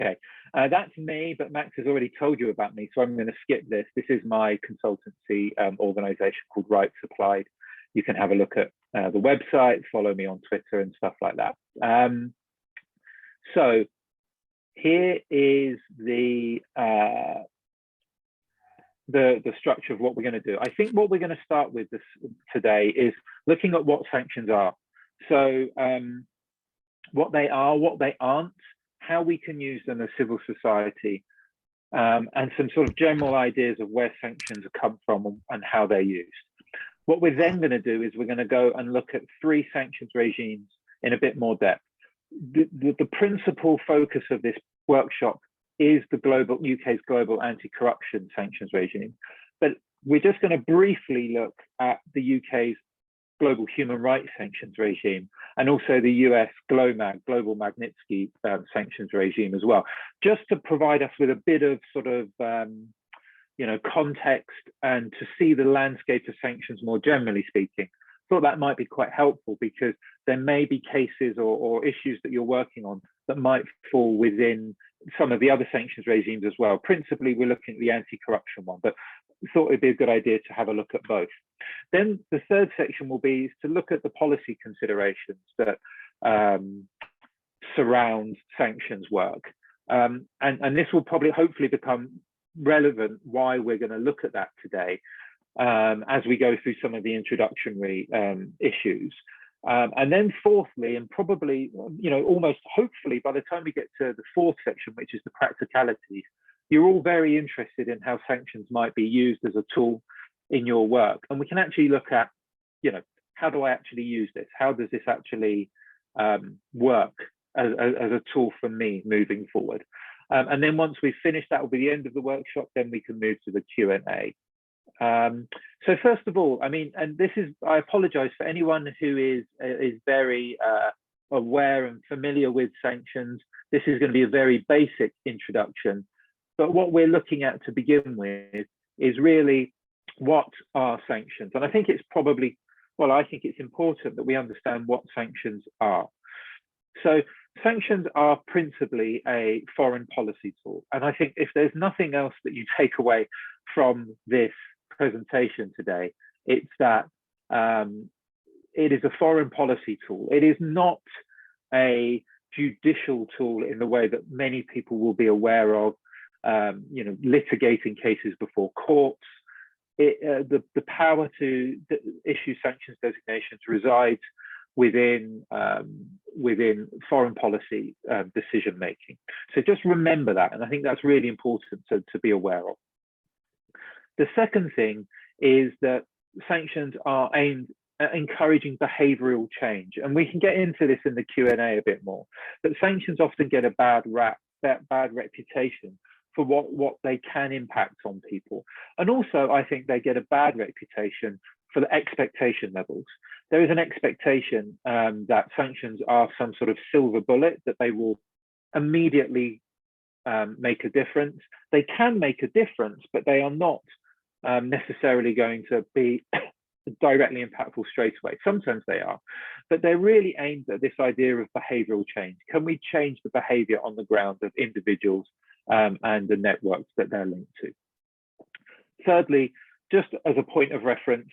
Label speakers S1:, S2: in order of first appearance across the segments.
S1: Okay, that's me, but Max has already told you about me, so I'm going to skip this. This is my consultancy organization called Rights Applied. You can have a look at the website, follow me on Twitter and stuff like that. So here is the structure of what we're going to do. I think what we're going to start with today is looking at what sanctions are. So what they are, what they aren't, how we can use them as civil society, and some sort of general ideas of where sanctions come from and how they're used. What we're then going to do is we're going to go and look at 3 sanctions regimes in a bit more depth. The principal focus of this workshop is the UK's global anti-corruption sanctions regime, but we're just going to briefly look at the UK's global human rights sanctions regime, and also the US global Magnitsky sanctions regime as well, just to provide us with a bit of sort of context and to see the landscape of sanctions more generally speaking. Thought that might be quite helpful because there may be cases or issues that you're working on that might fall within some of the other sanctions regimes as well. Principally, we're looking at the anti-corruption one, but thought it'd be a good idea to have a look at both. Then the third section will be to look at the policy considerations that surround sanctions work. And this will hopefully become relevant why we're going to look at that today as we go through some of the introductory issues. And then fourthly, and probably, almost hopefully by the time we get to the fourth section, which is the practicalities, you're all very interested in how sanctions might be used as a tool in your work. And we can actually look at, how do I actually use this? How does this actually work as a tool for me moving forward? And then once we've finished, that will be the end of the workshop. Then we can move to the Q&A. So first of all, and I apologize for anyone who is very aware and familiar with sanctions. This is going to be a very basic introduction. But what we're looking at to begin with is really what are sanctions? And I think it's important that we understand what sanctions are. So sanctions are principally a foreign policy tool. And I think if there's nothing else that you take away from this presentation today, it's that it is a foreign policy tool. It is not a judicial tool in the way that many people will be aware of, litigating cases before courts. The power to issue sanctions designations resides within foreign policy decision making. So just remember that, and I think that's really important to be aware of. The second thing is that sanctions are aimed at encouraging behavioural change, and we can get into this in the Q&A a bit more. But sanctions often get a bad reputation for what they can impact on people, and also I think they get a bad reputation for the expectation levels. There is an expectation that sanctions are some sort of silver bullet, that they will immediately make a difference. They can make a difference, but they are not necessarily going to be directly impactful straight away. Sometimes they are, but they're really aimed at this idea of behavioural change. Can we change the behaviour on the ground of individuals and the networks that they're linked to? Thirdly, just as a point of reference,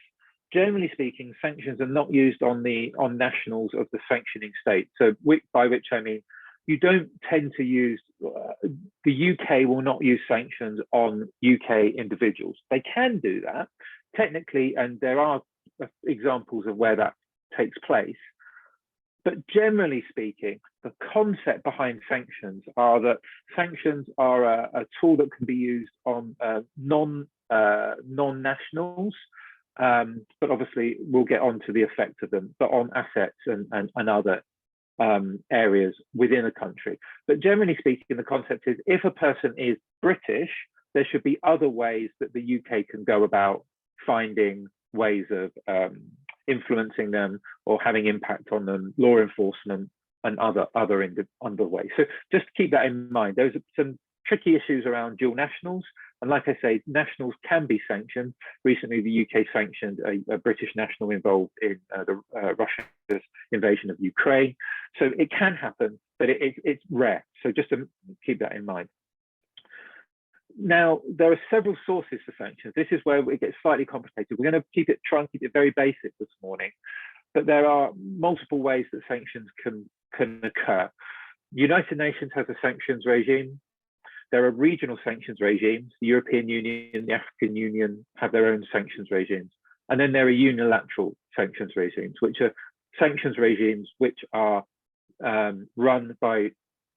S1: generally speaking, sanctions are not used on nationals of the sanctioning state. So by which I mean, you don't tend to use, the UK will not use sanctions on UK individuals. They can do that technically, and there are examples of where that takes place. But generally speaking, the concept behind sanctions are that sanctions are a tool that can be used on non-nationals, but obviously we'll get on to the effect of them, but on assets and other areas within a country. But generally speaking, the concept is if a person is British, there should be other ways that the UK can go about finding ways of influencing them or having impact on them, law enforcement and other ways. So just keep that in mind. Those are some tricky issues around dual nationals. And like I say, nationals can be sanctioned. Recently, the UK sanctioned a British national involved in Russia's invasion of Ukraine. So it can happen, but it's rare. So just to keep that in mind. Now, there are several sources for sanctions. This is where it gets slightly complicated. We're going to try and keep it very basic this morning, but there are multiple ways that sanctions can occur. The United Nations has a sanctions regime. There are regional sanctions regimes. The European Union, the African Union have their own sanctions regimes. And then there are unilateral sanctions regimes, which are sanctions regimes which are run by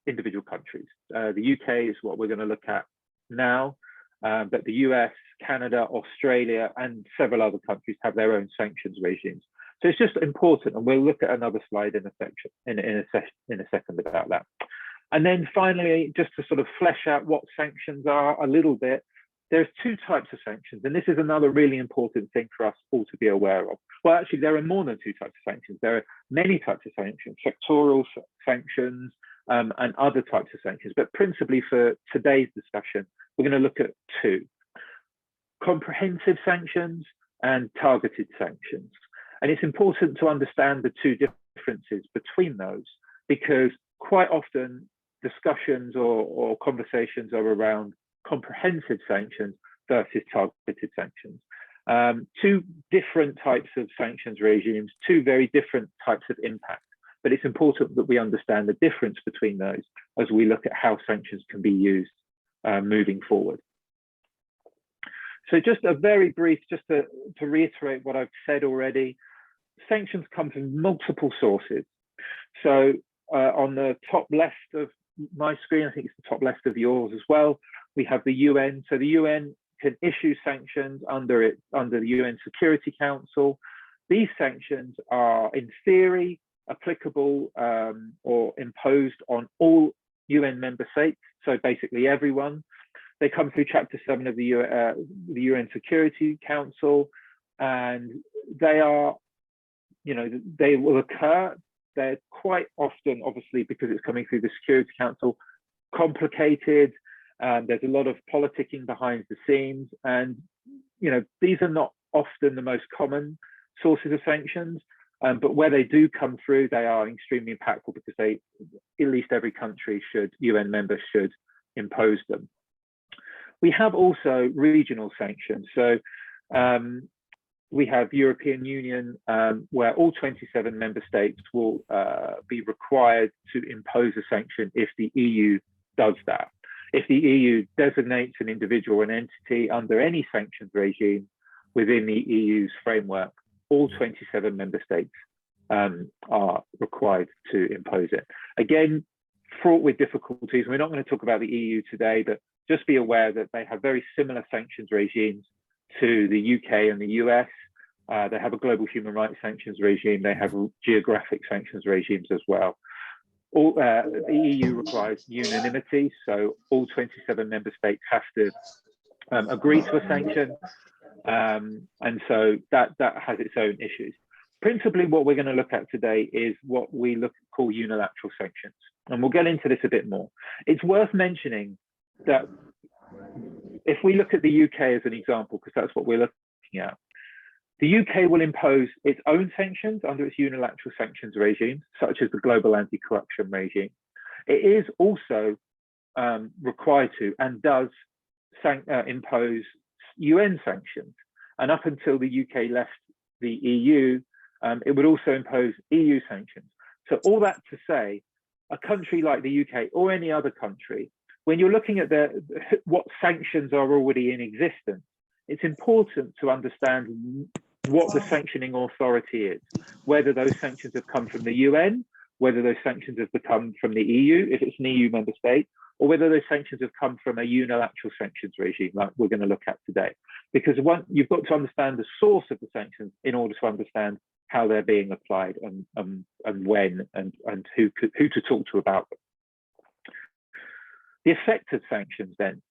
S1: individual countries. The UK is what we're going to look at now, but the US, Canada, Australia, and several other countries have their own sanctions regimes. So it's just important, and we'll look at another slide in a second about that. And then finally, just to sort of flesh out what sanctions are a little bit, there's two types of sanctions, and this is another really important thing for us all to be aware of. Well, actually, there are more than two types of sanctions. There are many types of sanctions, sectoral sanctions, and other types of sanctions. But principally for today's discussion, we're going to look at two: comprehensive sanctions and targeted sanctions. And it's important to understand the two differences between those, because quite often discussions or conversations are around comprehensive sanctions versus targeted sanctions. Two different types of sanctions regimes, two very different types of impact. But it's important that we understand the difference between those as we look at how sanctions can be used moving forward. So just a very brief, just to reiterate what I've said already, sanctions come from multiple sources. So on the top left of my screen, I think it's the top left of yours as well, we have the UN. So the UN can issue sanctions under the UN Security Council. These sanctions are, in theory, applicable or imposed on all UN member states, so basically everyone. They come through Chapter 7 of the UN Security Council, and they are, they will occur. They're quite often, obviously, because it's coming through the Security Council, complicated. There's a lot of politicking behind the scenes, and these are not often the most common sources of sanctions. But where they do come through, they are extremely impactful because at least every country UN member should impose them. We have also regional sanctions. So we have European Union, where all 27 member states will be required to impose a sanction if the EU does that. If the EU designates an individual or an entity under any sanctions regime within the EU's framework, all 27 member states are required to impose it. Again, fraught with difficulties. We're not going to talk about the EU today, but just be aware that they have very similar sanctions regimes to the UK and the US. They have a global human rights sanctions regime. They have geographic sanctions regimes as well. The EU requires unanimity, so all 27 member states have to agree to a sanction. And so that has its own issues. Principally, what we're going to look at today is what we call unilateral sanctions. And we'll get into this a bit more. It's worth mentioning that if we look at the UK as an example, because that's what we're looking at, the UK will impose its own sanctions under its unilateral sanctions regime, such as the global anti-corruption regime. It is also required to and does impose UN sanctions. And up until the UK left the EU, it would also impose EU sanctions. So all that to say, a country like the UK or any other country, when you're looking at what sanctions are already in existence, it's important to understand what the sanctioning authority is, whether those sanctions have come from the UN, whether those sanctions have come from the EU, if it's an EU member state, or whether those sanctions have come from a unilateral sanctions regime like we're going to look at today. Because you've got to understand the source of the sanctions in order to understand how they're being applied and when and who to talk to about them. The effect of sanctions then.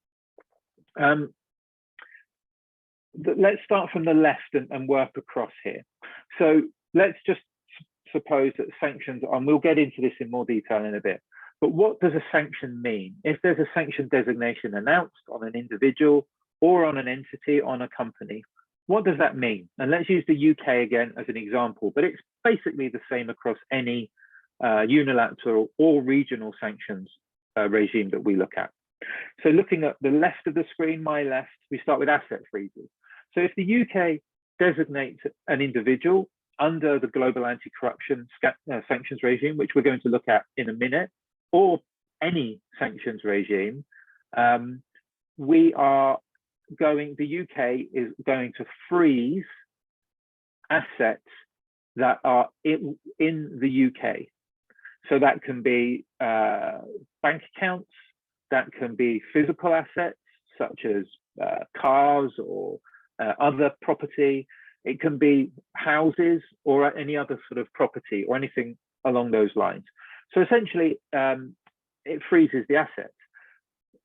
S1: Let's start from the left and work across here. So let's just suppose that sanctions, and we'll get into this in more detail in a bit, But what does a sanction mean? If there's a sanction designation announced on an individual or on an entity, on a company, what does that mean? And let's use the UK again as an example, but it's basically the same across any unilateral or regional sanctions regime that we look at. So looking at the left of the screen, my left, we start with asset freezes. So if the UK designates an individual under the global anti-corruption sanctions regime, which we're going to look at in a minute, or any sanctions regime, the UK is going to freeze assets that are in the UK. So that can be bank accounts, that can be physical assets such as cars or other property. It can be houses or any other sort of property or anything along those lines. So essentially, it freezes the assets.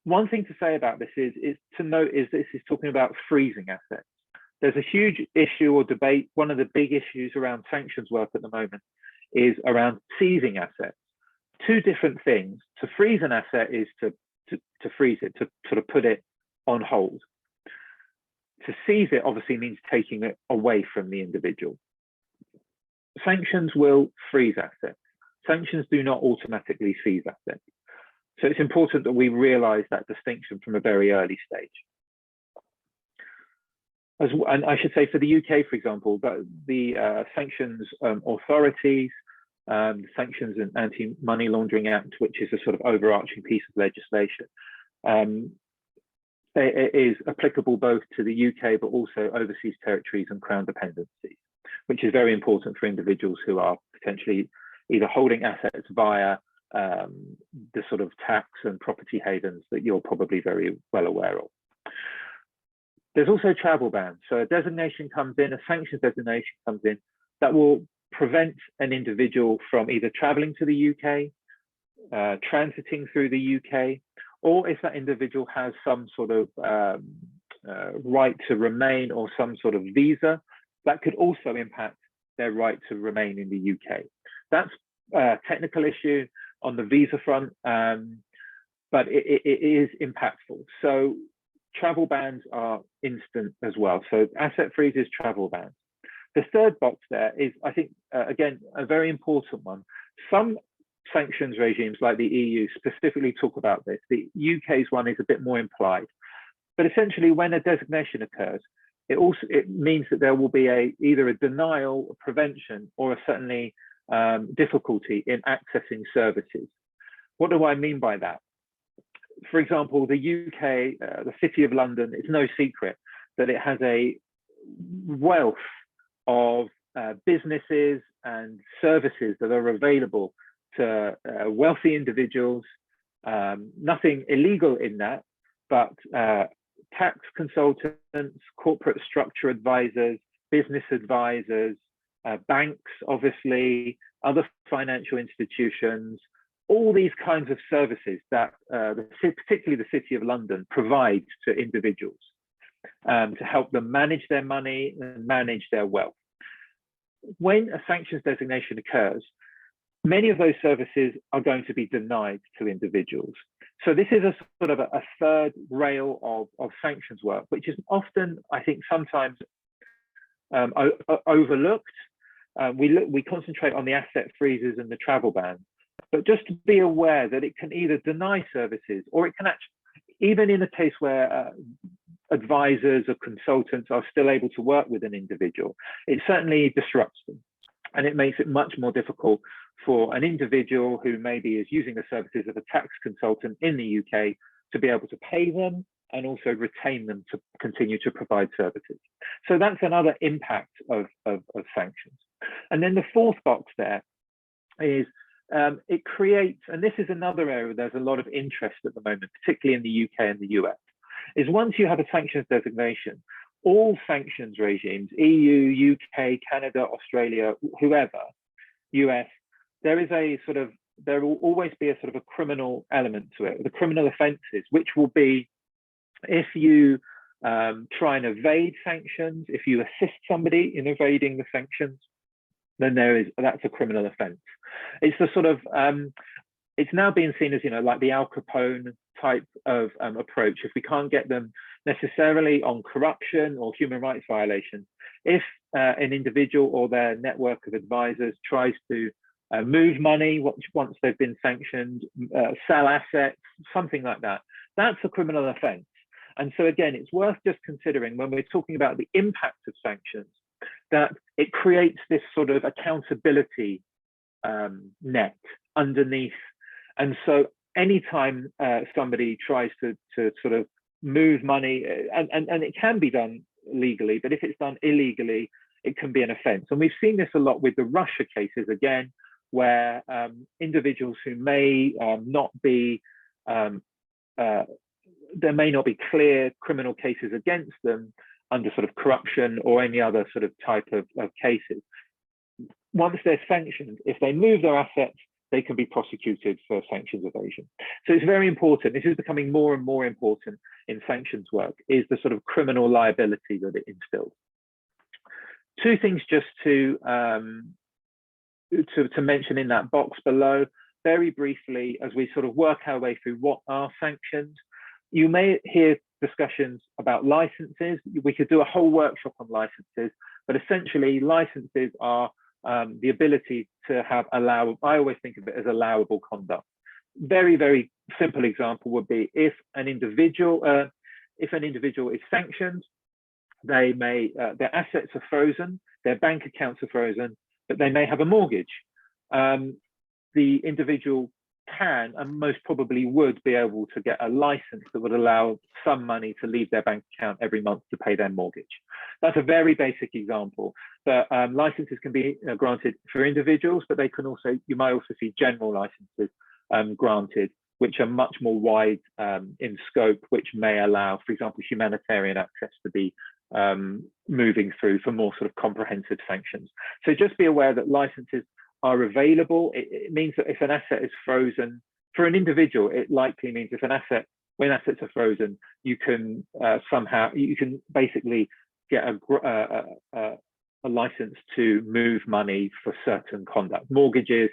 S1: One thing to say about this is to note is this is talking about freezing assets. There's a huge issue or debate. One of the big issues around sanctions work at the moment is around seizing assets. Two different things. To freeze an asset is to freeze it, to sort of put it on hold. To seize it obviously means taking it away from the individual. Sanctions will freeze assets. Sanctions do not automatically seize assets. So it's important that we realize that distinction from a very early stage. And I should say for the UK, for example, the sanctions authorities, the Sanctions and Anti-Money Laundering Act, which is a sort of overarching piece of legislation, it is applicable both to the UK, but also overseas territories and crown dependencies, which is very important for individuals who are potentially either holding assets via the sort of tax and property havens that you're probably very well aware of. There's also travel bans. So a designation comes in, a sanctions designation comes in that will prevent an individual from either traveling to the UK, transiting through the UK, or if that individual has some sort of right to remain or some sort of visa, that could also impact their right to remain in the UK. That's a technical issue on the visa front, but it is impactful. So travel bans are instant as well. So asset freezes, travel bans. The third box there is, I think, again, a very important one. Some sanctions regimes like the EU specifically talk about this. The UK's one is a bit more implied. But essentially, when a designation occurs, it means that there will be either a denial, a prevention, or certainly difficulty in accessing services. What do I mean by that? For example, the UK, the City of London, it's no secret that it has a wealth of businesses and services that are available to wealthy individuals. Nothing illegal in that, but tax consultants, corporate structure advisors, business advisors, banks, obviously, other financial institutions, all these kinds of services that particularly the City of London provides to individuals to help them manage their money and manage their wealth. When a sanctions designation occurs, many of those services are going to be denied to individuals. So this is a sort of a third rail of sanctions work, which is often, I think, sometimes overlooked. We concentrate on the asset freezes and the travel bans, but just to be aware that it can either deny services or it can actually, even in a case where advisors or consultants are still able to work with an individual, it certainly disrupts them. And it makes it much more difficult for an individual who maybe is using the services of a tax consultant in the UK to be able to pay them and also retain them to continue to provide services. So that's another impact of sanctions. And then the fourth box there is it creates, and this is another area where there's a lot of interest at the moment, particularly in the UK and the US, is once you have a sanctions designation, all sanctions regimes, EU, UK, Canada, Australia, whoever, US, there will always be a sort of a criminal element to it, the criminal offences, which will be if you try and evade sanctions, if you assist somebody in evading the sanctions, then that's a criminal offence. It's the sort of it's now being seen as, like the Al Capone type of approach. If we can't get them necessarily on corruption or human rights violations, if an individual or their network of advisors tries to move money once they've been sanctioned, sell assets, something like that, that's a criminal offence. And so again, it's worth just considering when we're talking about the impact of sanctions, that it creates this sort of accountability net underneath. And so anytime somebody tries to sort of move money, and it can be done legally, but if it's done illegally, it can be an offence. And we've seen this a lot with the Russia cases, again, where individuals who may not be, there may not be clear criminal cases against them under sort of corruption or any other sort of type of cases. Once they're sanctioned, if they move their assets, they can be prosecuted for sanctions evasion. So it's very important. This is becoming more and more important in sanctions work, is the sort of criminal liability that it instills. Two things just to mention in that box below, very briefly, as we sort of work our way through what are sanctions. You may hear discussions about licenses. We could do a whole workshop on licenses, but essentially licenses are the ability to have allowable, I always think of it as allowable conduct. Very, very simple example would be if an individual is sanctioned, they may, their assets are frozen, their bank accounts are frozen, but they may have a mortgage. The individual can and most probably would be able to get a license that would allow some money to leave their bank account every month to pay their mortgage. That's a very basic example. But licenses can be granted for individuals, but they can also, you might also see general licenses granted, which are much more wide in scope, which may allow, for example, humanitarian access to be moving through for more sort of comprehensive sanctions. So just be aware that licenses are available. It means that if an asset is frozen, for an individual, it likely means if an asset, when assets are frozen, you can somehow, you can basically get a license to move money for certain conduct. Mortgages,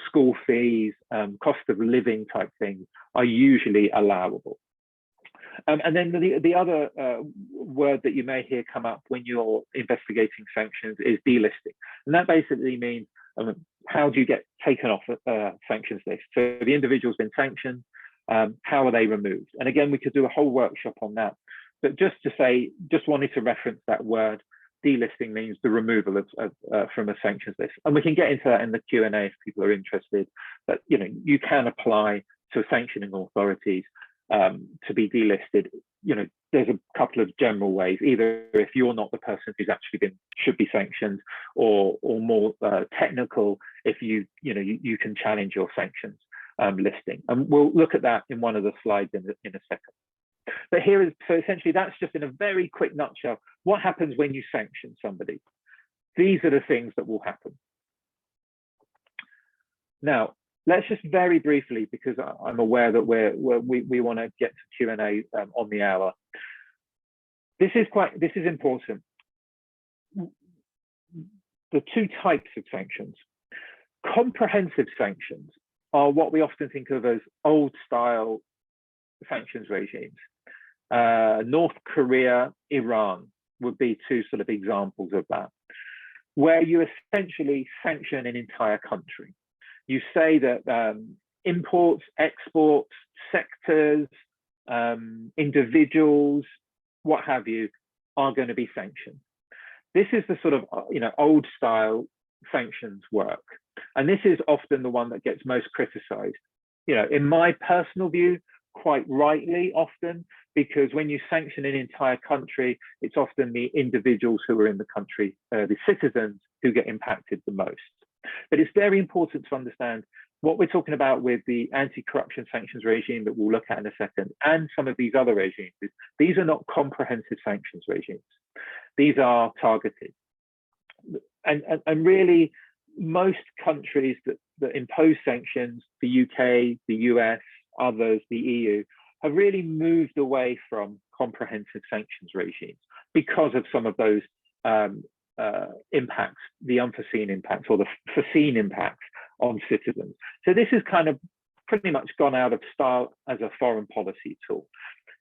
S1: school fees, cost of living type things are usually allowable. And then the other word that you may hear come up when you're investigating sanctions is delisting. And that basically means how do you get taken off a sanctions list? So the individual's been sanctioned, how are they removed? And again, we could do a whole workshop on that. But just to say, just wanted to reference that word, delisting means the removal of from a sanctions list. And we can get into that in the Q&A if people are interested. But you can apply to sanctioning authorities to be delisted. There's a couple of general ways, either if you're not the person who's actually should be sanctioned, or more technical, if you can challenge your sanctions listing. And we'll look at that in one of the slides in a second. But here is, so essentially that's just in a very quick nutshell, what happens when you sanction somebody. These are the things that will happen. Now, let's just very briefly, because I'm aware that we want to get to Q&A on the hour. This is important. The two types of sanctions. Comprehensive sanctions are what we often think of as old style sanctions regimes. North Korea, Iran would be two sort of examples of that, where you essentially sanction an entire country. You say that imports, exports, sectors, individuals, what have you, are going to be sanctioned. This is the sort of old style sanctions work, and this is often the one that gets most criticized. In my personal view, quite rightly often, because when you sanction an entire country, it's often the individuals who are in the country, the citizens, who get impacted the most. But it's very important to understand what we're talking about with the anti-corruption sanctions regime that we'll look at in a second, and some of these other regimes. These are not comprehensive sanctions regimes. These are targeted. And really, most countries that impose sanctions, the UK, the US, others, the EU, have really moved away from comprehensive sanctions regimes because of some of those impacts, the unforeseen impacts or the foreseen impacts on citizens. So this is kind of pretty much gone out of style as a foreign policy tool.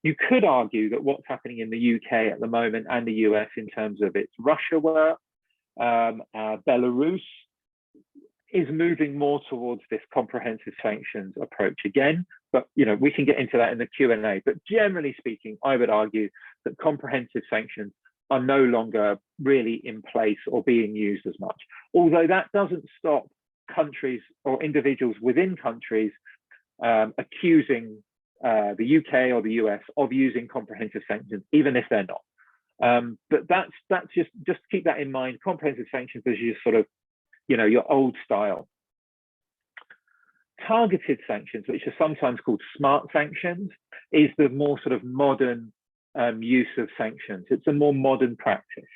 S1: You could argue that what's happening in the UK at the moment and the US in terms of its Russia work, Belarus, is moving more towards this comprehensive sanctions approach again. But we can get into that in the Q&A. But generally speaking, I would argue that comprehensive sanctions are no longer really in place or being used as much. Although that doesn't stop countries or individuals within countries accusing the UK or the US of using comprehensive sanctions, even if they're not. But that's just keep that in mind. Comprehensive sanctions is just sort of, your old style. Targeted sanctions, which are sometimes called smart sanctions, is the more sort of modern use of sanctions. It's a more modern practice.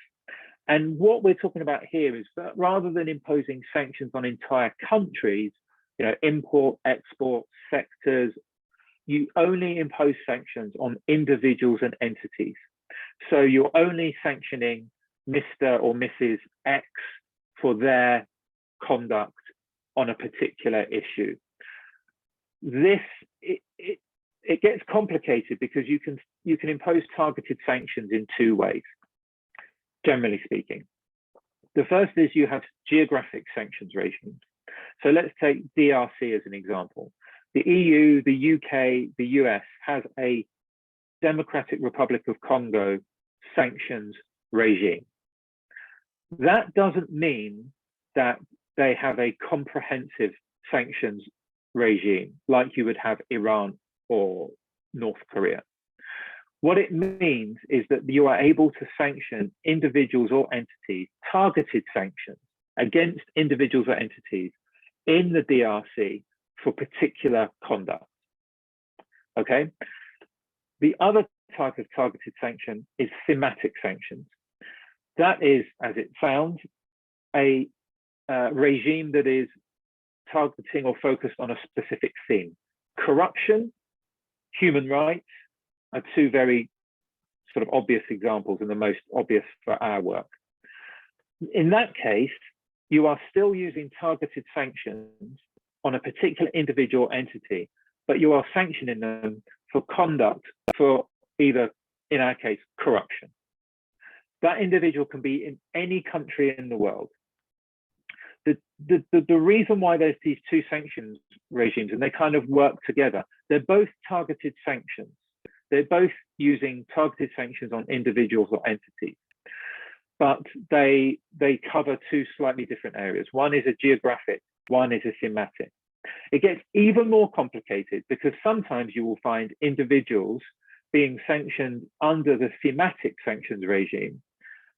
S1: And what we're talking about here is that rather than imposing sanctions on entire countries, import, export sectors, you only impose sanctions on individuals and entities. So you're only sanctioning Mr. or Mrs. X for their conduct on a particular issue. It gets complicated because you can impose targeted sanctions in two ways, generally speaking. The first is you have geographic sanctions regimes. So let's take DRC as an example. The EU, the UK, the US has a Democratic Republic of Congo sanctions regime. That doesn't mean that they have a comprehensive sanctions regime like you would have Iran or North Korea. What it means is that you are able to sanction individuals or entities, targeted sanctions against individuals or entities in the DRC for particular conduct. Okay. The other type of targeted sanction is thematic sanctions. That is, as it sounds, a regime that is targeting or focused on a specific theme. Corruption, human rights are two very sort of obvious examples and the most obvious for our work. In that case, you are still using targeted sanctions on a particular individual entity, but you are sanctioning them for conduct for either, in our case, corruption. That individual can be in any country in the world. The reason why there's these two sanctions regimes, and they kind of work together, they're both targeted sanctions. They're both using targeted sanctions on individuals or entities, but they cover two slightly different areas. One is a geographic, one is a thematic. It gets even more complicated because sometimes you will find individuals being sanctioned under the thematic sanctions regime,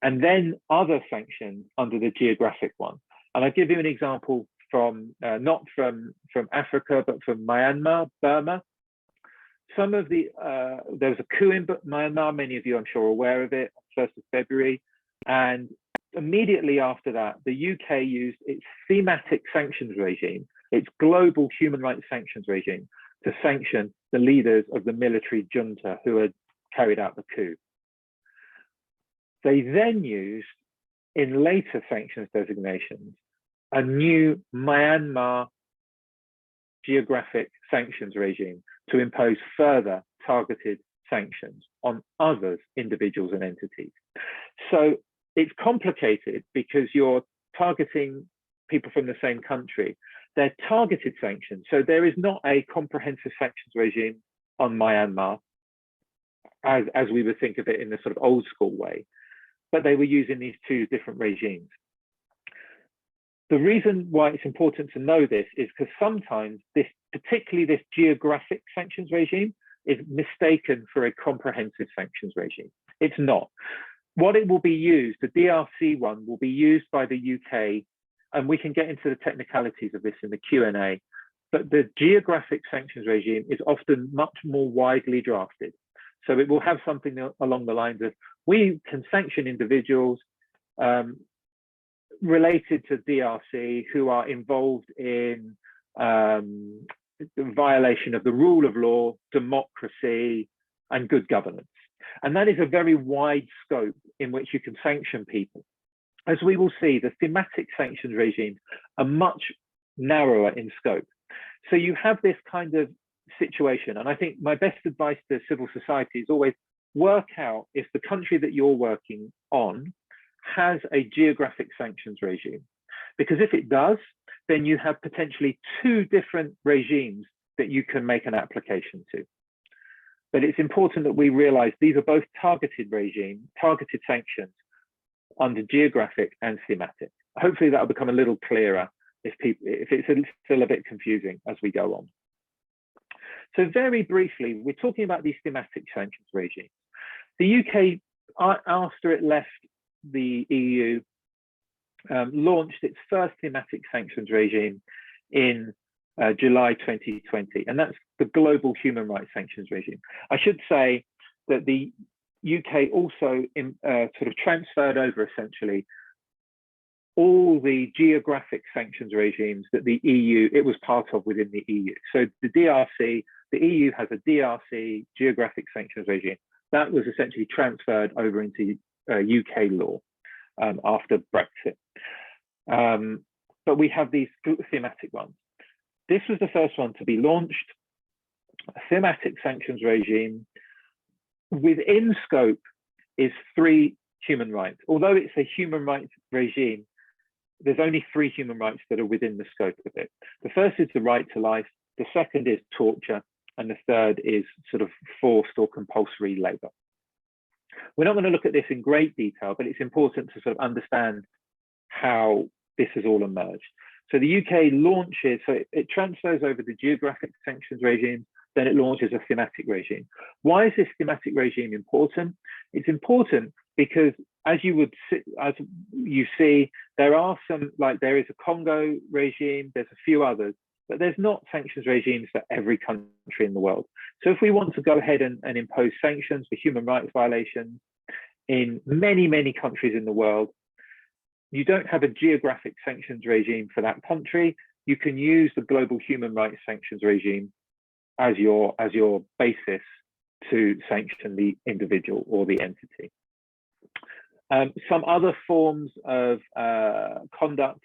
S1: and then other sanctions under the geographic one. And I'll give you an example from, not from Africa, but from Myanmar, Burma. Some of the, there was a coup in Myanmar, many of you I'm sure are aware of it, on 1st of February. And immediately after that, the UK used its thematic sanctions regime, its global human rights sanctions regime, to sanction the leaders of the military junta who had carried out the coup. They then used, in later sanctions designations, a new Myanmar geographic sanctions regime to impose further targeted sanctions on others, individuals and entities. So it's complicated because you're targeting people from the same country. They're targeted sanctions. So there is not a comprehensive sanctions regime on Myanmar as we would think of it in the sort of old school way, but they were using these two different regimes. The reason why it's important to know this is because sometimes this, particularly this geographic sanctions regime, is mistaken for a comprehensive sanctions regime. It's not. What it will be used, the DRC one, will be used by the UK, and we can get into the technicalities of this in the Q&A, but the geographic sanctions regime is often much more widely drafted. So it will have something along the lines of, we can sanction individuals related to DRC who are involved in violation of the rule of law, democracy, and good governance. And that is a very wide scope in which you can sanction people. As we will see, the thematic sanctions regimes are much narrower in scope. So you have this kind of situation. And I think my best advice to civil society is always work out if the country that you're working on has a geographic sanctions regime. Because if it does, then you have potentially two different regimes that you can make an application to. But it's important that we realize these are both targeted regimes, targeted sanctions under geographic and thematic. Hopefully that'll become a little clearer if it's still a bit confusing as we go on. So very briefly, we're talking about these thematic sanctions regimes. The UK, after it left the EU, launched its first thematic sanctions regime in July 2020, and that's the global human rights sanctions regime. I should say that the UK also sort of transferred over essentially all the geographic sanctions regimes that the EU, it was part of within the EU. So the DRC, the EU has a DRC geographic sanctions regime. That was essentially transferred over into UK law after Brexit. But we have these thematic ones. This was the first one to be launched, a thematic sanctions regime. Within scope is 3 human rights. Although it's a human rights regime, there's only 3 human rights that are within the scope of it. The first is the right to life, the second is torture, and the third is sort of forced or compulsory labor. We're not going to look at this in great detail, but it's important to sort of understand how this has all emerged. So the UK launches, so it transfers over the geographic sanctions regime, then it launches a thematic regime. Why is this thematic regime important? It's important because as you see, there are some, like there is a Congo regime, there's a few others, but there's not sanctions regimes for every country in the world. So if we want to go ahead and impose sanctions for human rights violations in many, many countries in the world, you don't have a geographic sanctions regime for that country. You can use the global human rights sanctions regime as your basis to sanction the individual or the entity. Some other forms of conduct,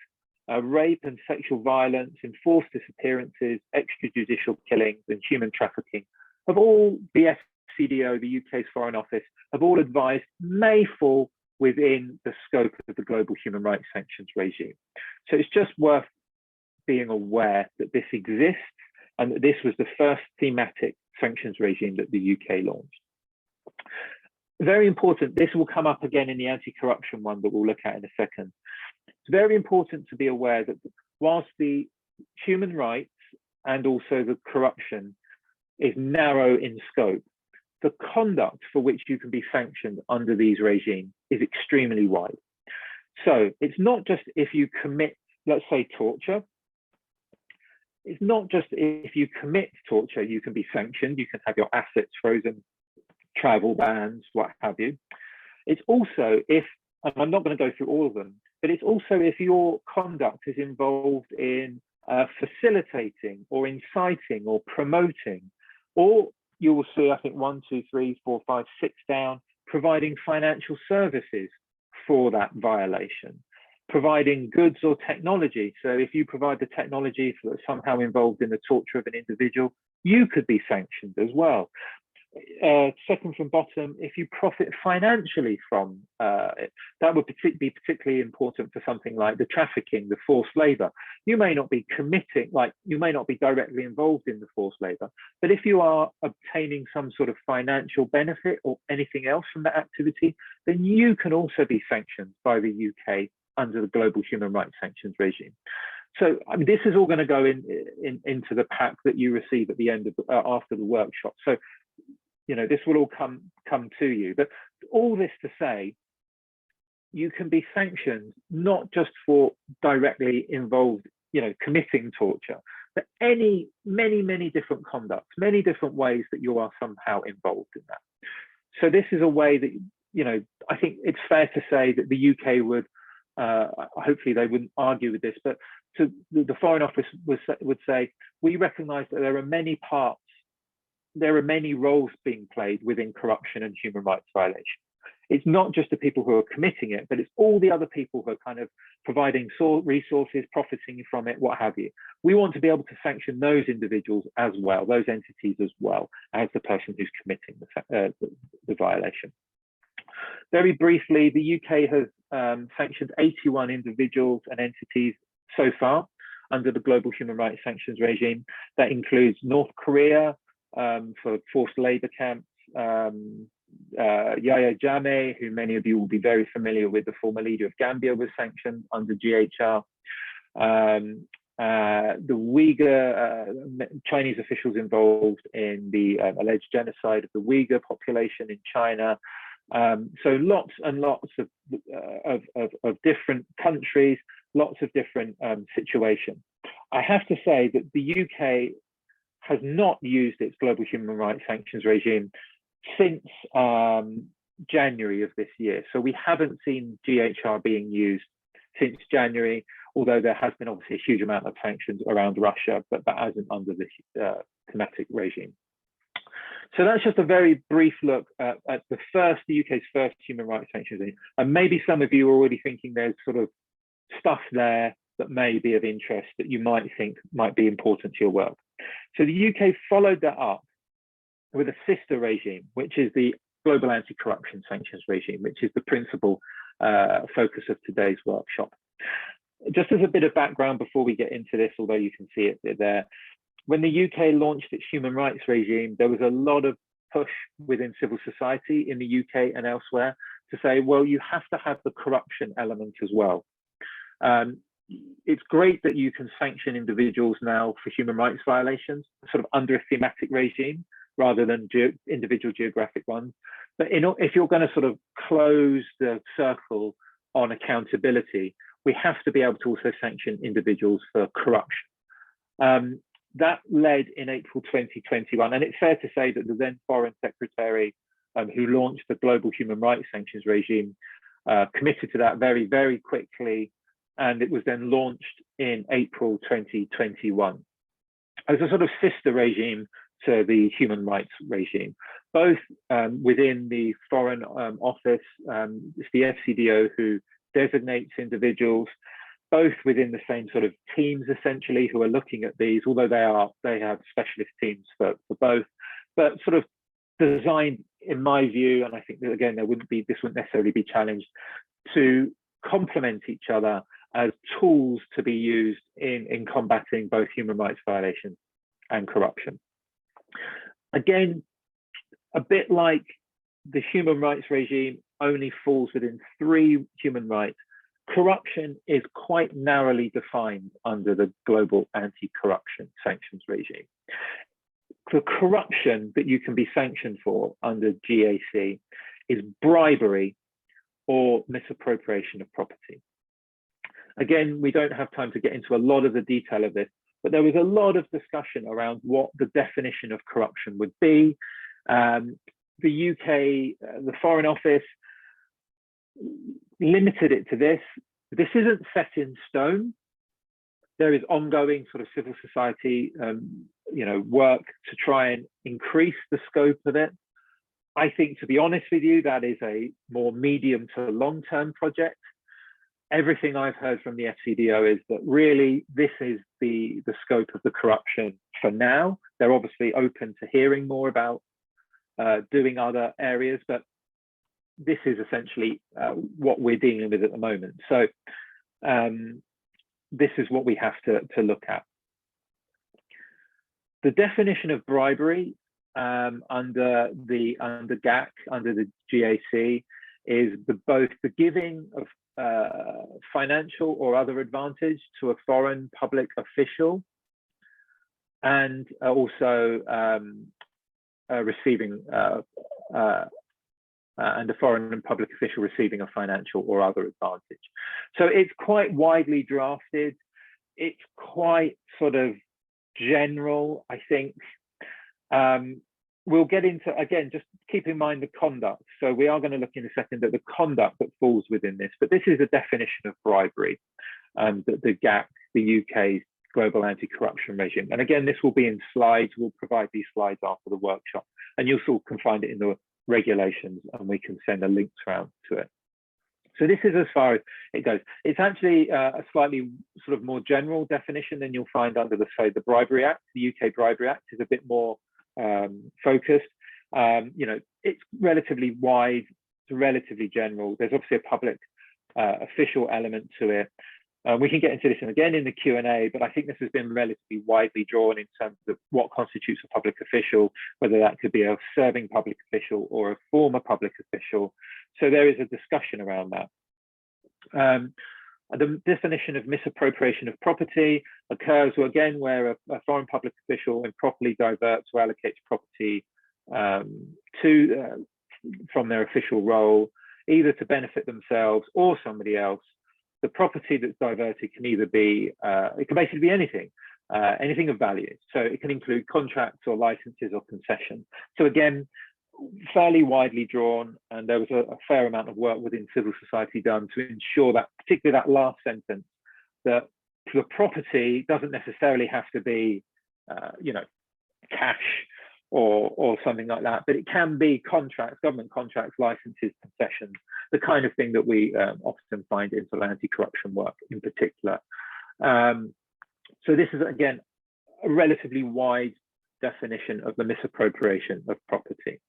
S1: rape and sexual violence, enforced disappearances, extrajudicial killings, and human trafficking have all, the FCDO, the UK's Foreign Office, have all advised may fall within the scope of the global human rights sanctions regime. So it's just worth being aware that this exists and that this was the first thematic sanctions regime that the UK launched. Very important, this will come up again in the anti-corruption one that we'll look at in a second. It's very important to be aware that whilst the human rights and also the corruption is narrow in scope, the conduct for which you can be sanctioned under these regimes is extremely wide. So it's not just if you commit, let's say, torture. It's not just if you commit torture, you can be sanctioned, you can have your assets frozen, travel bans, what have you. It's also if, and I'm not going to go through all of them, but it's also if your conduct is involved in facilitating or inciting or promoting, or you will see, I think 1, 2, 3, 4, 5, 6 down, providing financial services for that violation, providing goods or technology. So if you provide the technology that's somehow involved in the torture of an individual, you could be sanctioned as well. Second from bottom, if you profit financially from it, that would be particularly important for something like the trafficking, the forced labor. You may not be committing, like you may not be directly involved in the forced labor, but if you are obtaining some sort of financial benefit or anything else from that activity, then you can also be sanctioned by the UK under the global human rights sanctions regime. So I mean, this is all going to go into the pack that you receive at the end of after the workshop. So you know, this will all come to you. But all this to say, you can be sanctioned not just for directly involved, you know, committing torture, but many different conducts, many different ways that you are somehow involved in that. So this is a way that, you know, I think it's fair to say that the UK would, hopefully they wouldn't argue with this, but to the Foreign Office would say, we recognise that there are many parts, there are many roles being played within corruption and human rights violation. it's not just the people who are committing it, but it's all the other people who are kind of providing resources, profiting from it, what have you. We want to be able to sanction those individuals as well, those entities as well as the person who's committing the violation. Very briefly, the UK has sanctioned 81 individuals and entities so far under the global human rights sanctions regime. That includes North Korea for forced labor camps, Yahya Jammeh, who many of you will be very familiar with, the former leader of Gambia, was sanctioned under GHR. The Uyghur, Chinese officials involved in the alleged genocide of the Uyghur population in China. So lots and lots of different countries, lots of different situations. I have to say that the UK has not used its global human rights sanctions regime since January of this year. So we haven't seen GHR being used since January, although there has been obviously a huge amount of sanctions around Russia, but that hasn't under this thematic regime. So that's just a very brief look at the UK's first human rights sanctions regime. And maybe some of you are already thinking there's sort of stuff there that may be of interest that you might think might be important to your work. So the UK followed that up with a sister regime, which is the global anti-corruption sanctions regime, which is the principal focus of today's workshop. Just as a bit of background before we get into this, although you can see it there, when the UK launched its human rights regime, there was a lot of push within civil society in the UK and elsewhere to say, well, you have to have the corruption element as well. It's great that you can sanction individuals now for human rights violations, sort of under a thematic regime rather than individual geographic ones. But if you're going to sort of close the circle on accountability, we have to be able to also sanction individuals for corruption. That led in April 2021, and it's fair to say that the then Foreign Secretary who launched the global human rights sanctions regime committed to that very, very quickly, and it was then launched in April 2021 as a sort of sister regime to the human rights regime, both within the Foreign Office. It's the FCDO who designates individuals, both within the same sort of teams essentially who are looking at these, although they have specialist teams for both, but sort of designed, in my view, and I think that again this wouldn't necessarily be challenged, to complement each other as tools to be used in combating both human rights violations and corruption. Again, a bit like the human rights regime only falls within 3 human rights, corruption is quite narrowly defined under the global anti-corruption sanctions regime. The corruption that you can be sanctioned for under GAC is bribery or misappropriation of property. Again, we don't have time to get into a lot of the detail of this, but there was a lot of discussion around what the definition of corruption would be. The UK, the Foreign Office, limited it to this. This isn't set in stone. There is ongoing sort of civil society, work to try and increase the scope of it. I think, to be honest with you, that is a more medium to long-term project. Everything I've heard from the FCDO is that really this is the scope of the corruption for now. They're obviously open to hearing more about doing other areas, but this is essentially what we're dealing with at the moment. So this is what we have to look at. The definition of bribery under GAC, under the GAC, is both the giving of financial or other advantage to a foreign public official, and also receiving and a foreign and public official receiving a financial or other advantage. So it's quite widely drafted. It's quite sort of general, I think. We'll get into, again, just keep in mind the conduct. So we are going to look in a second at the conduct that falls within this, but this is a definition of bribery, the GAC, the UK's global anti-corruption regime. And again, this will be in slides. We'll provide these slides after the workshop, and you also can find it in the regulations, and we can send a link around to it. So this is as far as it goes. It's actually a slightly sort of more general definition than you'll find under the, say, the Bribery Act. The UK Bribery Act is a bit more focused. You know, it's relatively wide, it's relatively general. There's obviously a public official element to it. We can get into this again in the Q&A, but I think this has been relatively widely drawn in terms of what constitutes a public official, whether that could be a serving public official or a former public official. So there is a discussion around that. The definition of misappropriation of property occurs, again, where a foreign public official improperly diverts or allocates property from their official role, either to benefit themselves or somebody else. The property that's diverted can either be, it can basically be anything, anything of value. So it can include contracts or licenses or concessions. So again, fairly widely drawn, and there was a fair amount of work within civil society done to ensure that, particularly that last sentence, that the property doesn't necessarily have to be, you know, cash or something like that, but it can be contracts, government contracts, licenses, concessions, the kind of thing that we often find in sort of anti-corruption work in particular. So this is, again, a relatively wide definition of the misappropriation of property.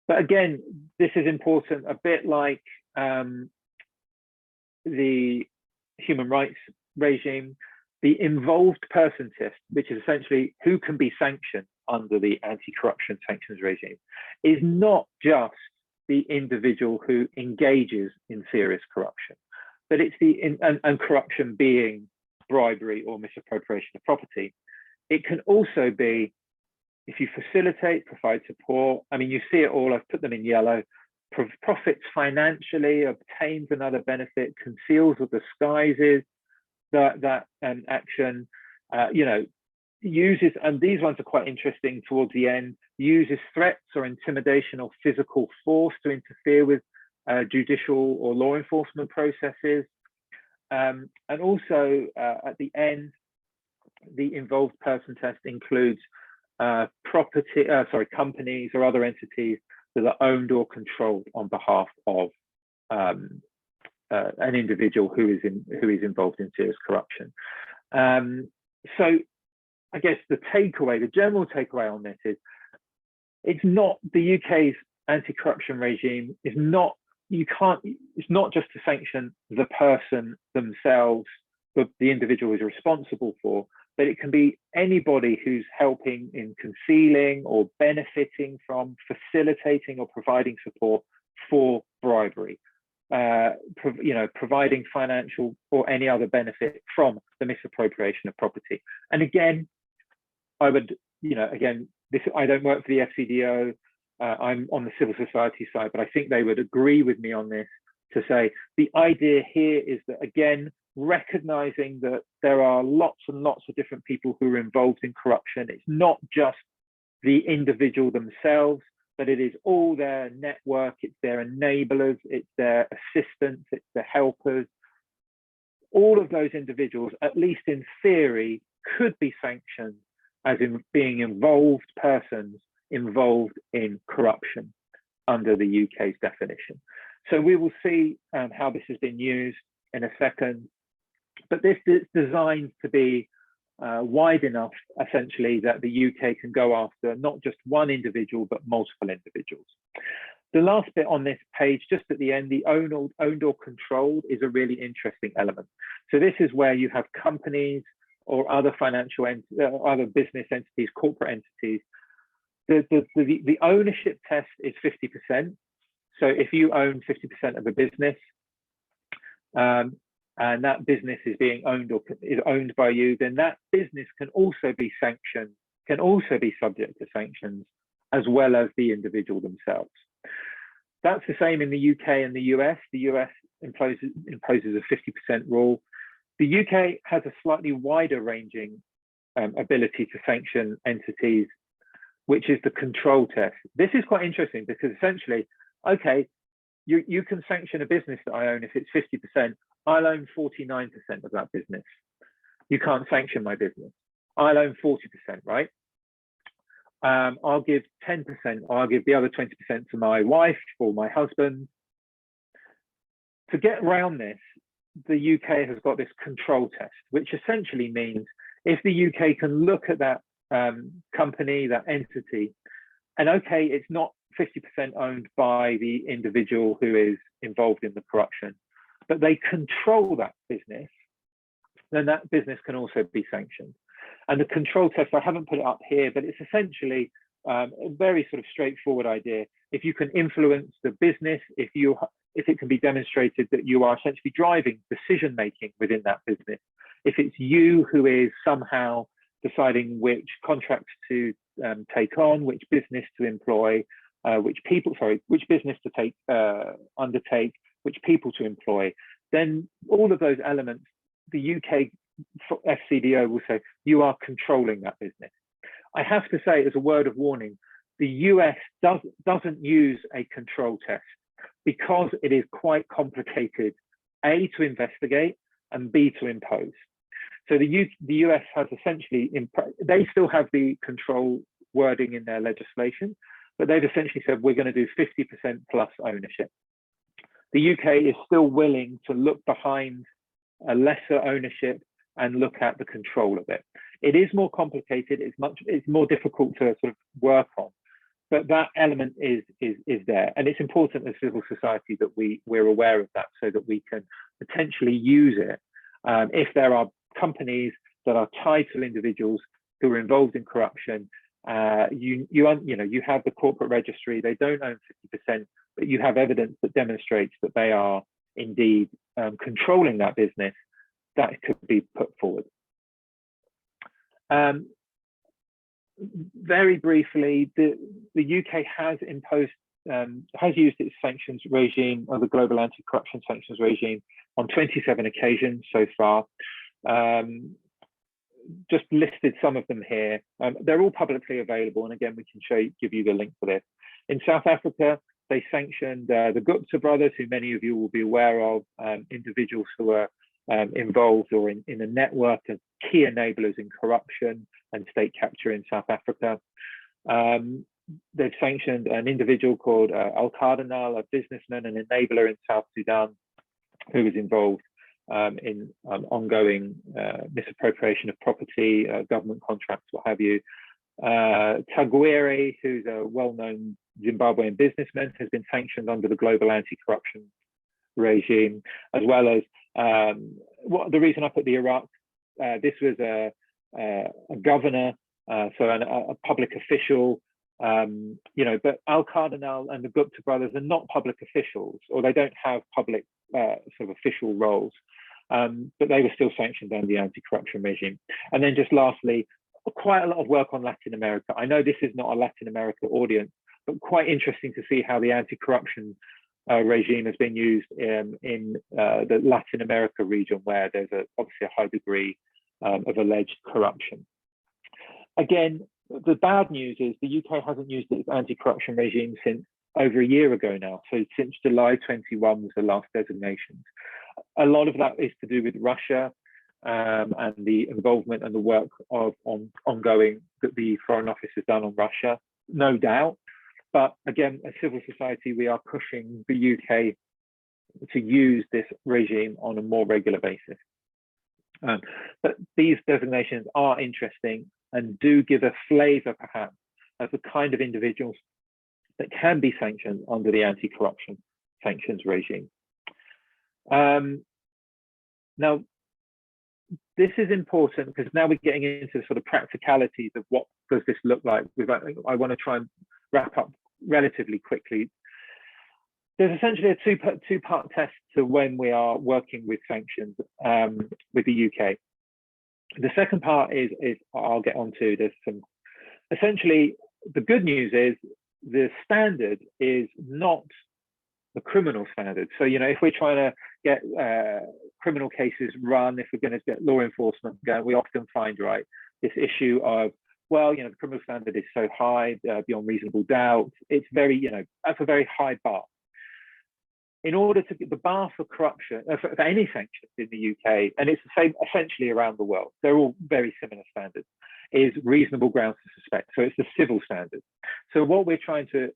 S1: But again, this is important, a bit like the human rights regime. The involved person test, which is essentially who can be sanctioned under the anti-corruption sanctions regime, is not just the individual who engages in serious corruption, but it's and corruption being bribery or misappropriation of property. It can also be if you facilitate, provide support. I mean, you see it all, I've put them in yellow. Profits financially, obtains another benefit, conceals or disguises that action, you know, uses, and these ones are quite interesting towards the end, uses threats or intimidation or physical force to interfere with judicial or law enforcement processes. And also at the end, the involved person test includes companies or other entities that are owned or controlled on behalf of an individual who is involved in serious corruption. So I guess the takeaway, the general takeaway on this is, it's not, the UK's anti-corruption regime is not, it's not just to sanction the person themselves, the individual is responsible for, but it can be anybody who's helping in concealing or benefiting from, facilitating or providing support for bribery. You know, providing financial or any other benefit from the misappropriation of property. And again, I would, you know, again, this, I don't work for the FCDO, I'm on the civil society side, but I think they would agree with me on this to say the idea here is that, again, recognizing that there are lots and lots of different people who are involved in corruption. It's not just the individual themselves, but it is all their network, it's their enablers, it's their assistants, it's their helpers. All of those individuals, at least in theory, could be sanctioned as in being involved persons involved in corruption under the UK's definition. So we will see how this has been used in a second, but this is designed to be wide enough, essentially, that the UK can go after not just one individual, but multiple individuals. The last bit on this page, just at the end, the owned or controlled is a really interesting element. So this is where you have companies or other financial other business entities, corporate entities. The ownership test is 50%. So if you own 50% of a business, and that business is being owned or is owned by you, then that business can also be sanctioned, can also be subject to sanctions, as well as the individual themselves. That's the same in the UK and the US. The US imposes a 50% rule. The UK has a slightly wider ranging ability to sanction entities, which is the control test. This is quite interesting because essentially, okay, you can sanction a business that I own if it's 50%. I'll own 49% of that business. You can't sanction my business. I'll own 40%, right? I'll give 10%, or I'll give the other 20% to my wife or my husband. To get around this, the UK has got this control test, which essentially means if the UK can look at that company, that entity, and okay, it's not 50% owned by the individual who is involved in the corruption, but they control that business, then that business can also be sanctioned. And the control test, I haven't put it up here, but it's essentially a very sort of straightforward idea. If you can influence the business, if it can be demonstrated that you are essentially driving decision-making within that business, if it's you who is somehow deciding which contracts to take on, which business to employ, which business to undertake, which people to employ, then all of those elements, the UK FCDO will say, you are controlling that business. I have to say, as a word of warning, the US doesn't use a control test because it is quite complicated, A, to investigate, and B, to impose. So the US has essentially, they still have the control wording in their legislation, but they've essentially said, we're going to do 50% plus ownership. The UK is still willing to look behind a lesser ownership and look at the control of it. It is more complicated, it's more difficult to sort of work on, but that element is there. And it's important as civil society that we're aware of that so that we can potentially use it. If there are companies that are tied to individuals who are involved in corruption, you have the corporate registry, they don't own 50%, but you have evidence that demonstrates that they are indeed controlling that business, that could be put forward. Very briefly, the UK has used its sanctions regime, or the global anti-corruption sanctions regime, on 27 occasions so far. Just listed some of them here. They're all publicly available, and again, we can give you the link for this. In South Africa, they sanctioned the Gupta brothers, who many of you will be aware of, individuals who are involved or in a network of key enablers in corruption and state capture in South Africa. They've sanctioned an individual called Al Cardinal, a businessman and enabler in South Sudan, who was involved in ongoing misappropriation of property, government contracts, what have you. Taguere, who's a well-known Zimbabwean businessman, has been sanctioned under the global anti-corruption regime, as well as the reason I put the Iraq, this was a governor, so a public official, but Al Cardinal and the Gupta brothers are not public officials, or they don't have public sort of official roles, but they were still sanctioned under the anti-corruption regime. And then just lastly, quite a lot of work on Latin America. I know this is not a Latin America audience, but quite interesting to see how the anti-corruption regime has been used in the Latin America region, where there's obviously a high degree of alleged corruption. Again, the bad news is the UK hasn't used its anti-corruption regime since over a year ago now. So since July 21 was the last designations. A lot of that is to do with Russia and the involvement and the work ongoing that the Foreign Office has done on Russia, no doubt. But again, as civil society, we are pushing the UK to use this regime on a more regular basis. But these designations are interesting and do give a flavor, perhaps, of the kind of individuals that can be sanctioned under the anti-corruption sanctions regime. Now, this is important because now we're getting into the sort of practicalities of what does this look like. I want to try and wrap up relatively quickly. There's essentially a two-part test to when we are working with sanctions with the UK. The second part is I'll get onto. There's some, essentially, the good news is the standard is not the criminal standard. So, if we're trying to get criminal cases run, if we're going to get law enforcement going, we often find, right, this issue of, well, the criminal standard is so high, beyond reasonable doubt. It's very, that's a very high bar. In order to get the bar for corruption, for any sanctions in the UK, and it's the same essentially around the world, they're all very similar standards. is reasonable grounds to suspect. So it's the civil standard. So what we're trying to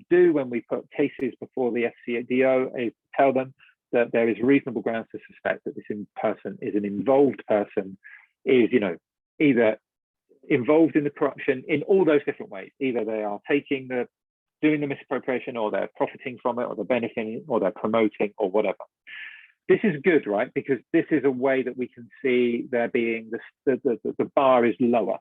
S1: do when we put cases before the FCDO is tell them that there is reasonable grounds to suspect that this person is an involved person, is, you know, either involved in the corruption in all those different ways. Either they are doing the misappropriation, or they're profiting from it, or they're benefiting, or they're promoting, or whatever. This is good, right? Because this is a way that we can see there being the bar is lower.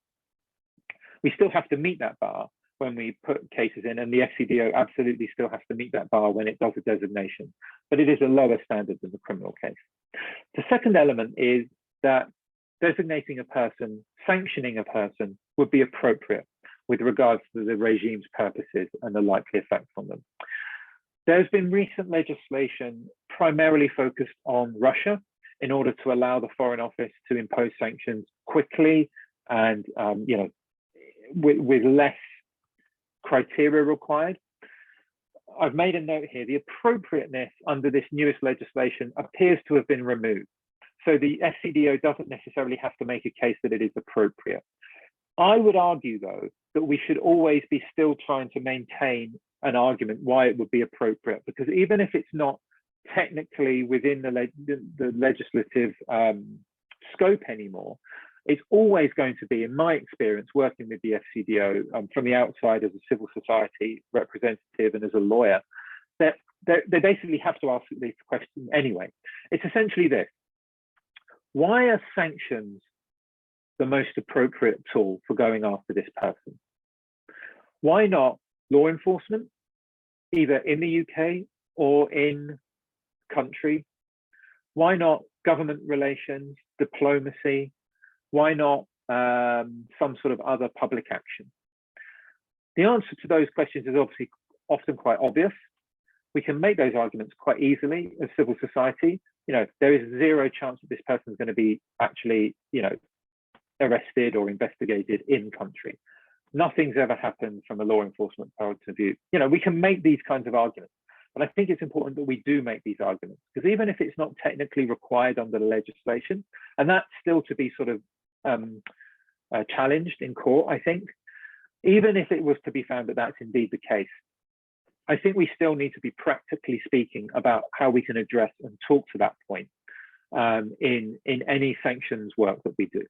S1: We still have to meet that bar when we put cases in, and the FCDO absolutely still has to meet that bar when it does a designation, but it is a lower standard than the criminal case. The second element is that designating a person, sanctioning a person would be appropriate with regards to the regime's purposes and the likely effects on them. There's been recent legislation primarily focused on Russia in order to allow the Foreign Office to impose sanctions quickly and you know, with less criteria required. I've made a note here, the appropriateness under this newest legislation appears to have been removed. So the FCDO doesn't necessarily have to make a case that it is appropriate. I would argue, though, that we should always be still trying to maintain an argument why it would be appropriate, because even if it's not technically within the legislative scope anymore, it's always going to be, in my experience, working with the FCDO from the outside as a civil society representative and as a lawyer, that they basically have to ask this question anyway. It's essentially this: why are sanctions the most appropriate tool for going after this person? Why not law enforcement, either in the UK or in country? Why not government relations, diplomacy? Why not some sort of other public action? The answer to those questions is obviously often quite obvious. We can make those arguments quite easily as civil society. You know, there is zero chance that this person is going to be actually, you know, arrested or investigated in country. Nothing's ever happened from a law enforcement point of view. You know, we can make these kinds of arguments, but I think it's important that we do make these arguments, because even if it's not technically required under the legislation, and that's still to be sort of challenged in court, I think, even if it was to be found that that's indeed the case, I think we still need to be practically speaking about how we can address and talk to that point in any sanctions work that we do.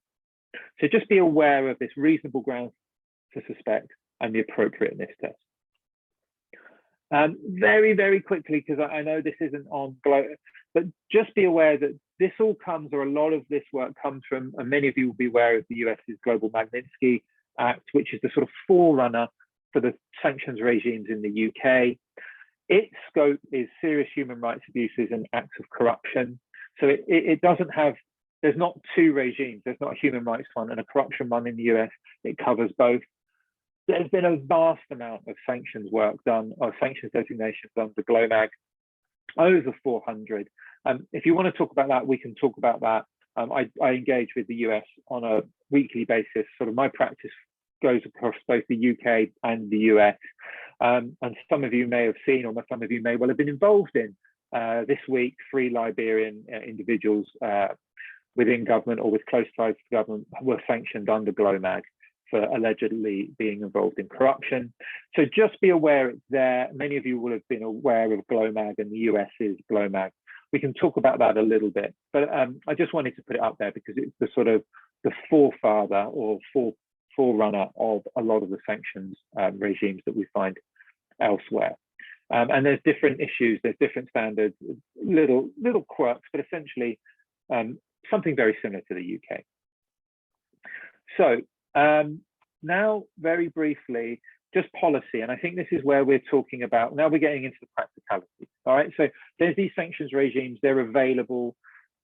S1: So just be aware of this reasonable grounds to suspect and the appropriateness test. Very, very quickly, because I know this isn't on global, but just be aware that this all comes, or a lot of this work comes from, and many of you will be aware of the US's Global Magnitsky Act, which is the sort of forerunner for the sanctions regimes in the UK. Its scope is serious human rights abuses and acts of corruption. So it doesn't have, there's not two regimes. There's not a human rights one and a corruption one in the US. It covers both. There's been a vast amount of sanctions work done, or sanctions designations under GLOMAG, over 400. If you want to talk about that, we can talk about that. I engage with the US on a weekly basis. Sort of my practice goes across both the UK and the US. And some of you may have seen, or some of you may well have been involved in, this week, 3 Liberian individuals within government or with close ties to government were sanctioned under GLOMAG for allegedly being involved in corruption. So just be aware it's there. Many of you will have been aware of GLOMAG and the US's GLOMAG. We can talk about that a little bit, but I just wanted to put it up there because it's the sort of the forefather or forerunner of a lot of the sanctions regimes that we find elsewhere. And there's different issues, there's different standards, little quirks, but essentially something very similar to the UK. So now, very briefly, just policy. And I think this is where we're talking about, now we're getting into the practicalities. All right, so there's these sanctions regimes, they're available,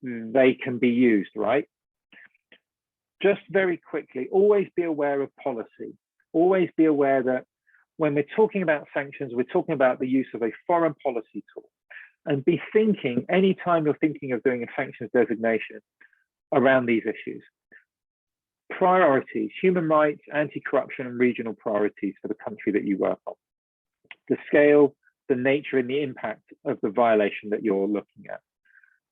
S1: they can be used, right? Just very quickly, always be aware of policy. Always be aware that when we're talking about sanctions, we're talking about the use of a foreign policy tool. And be thinking, anytime you're thinking of doing a sanctions designation, around these issues. Priorities, human rights, anti-corruption, and regional priorities for the country that you work on. The scale, the nature, and the impact of the violation that you're looking at.